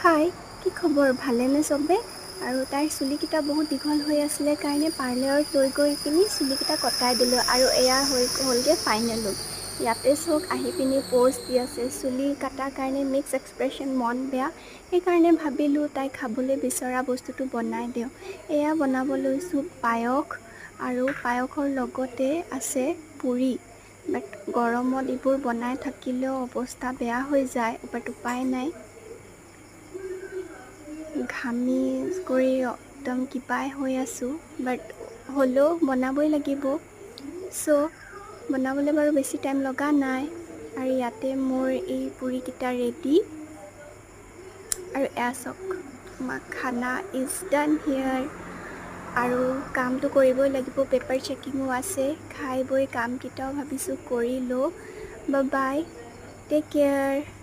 হাই, কি খবৰ? ভালেনে চবে? আৰু তাইৰ চুলিকেইটা বহুত দীঘল হৈ আছিলে কাৰণে পাৰ্লাৰত লৈ গৈ পিনি চুলিকেইটা কটাই দিলোঁ আৰু এয়া হ'লগৈ ফাইনেল লুক। ইয়াতে চক আহি পিনি প'ষ্ট দি আছে। চুলি কটাৰ কাৰণে মিক্স এক্সপ্ৰেশ্যন, মন বেয়া। সেইকাৰণে ভাবিলোঁ তাই খাবলৈ বিচৰা বস্তুটো বনাই দিওঁ। এয়া বনাব লৈছোঁ পায়স আৰু পায়সৰ লগতে আছে পুৰি। বাট গৰমত এইবোৰ বনাই থাকিলেও অৱস্থা বেয়া হৈ যায়, বাট উপায় নাই। ঘামি কৰি একদম কিবাই হৈ আছোঁ, বাট হ'লেও বনাবই লাগিব। বনাবলৈ বাৰু বেছি টাইম লগা নাই। আৰু ইয়াতে মোৰ এই পুৰিকেইটা ৰেডি। আৰু এয়া চাওক, খানা ইজ ডান হিয়াৰ। আৰু কামটো কৰিবই লাগিব, পেপাৰ চেকিঙো আছে। খাই বৈ কামকেইটাও ভাবিছোঁ কৰি লওঁ। Bye bye, take care.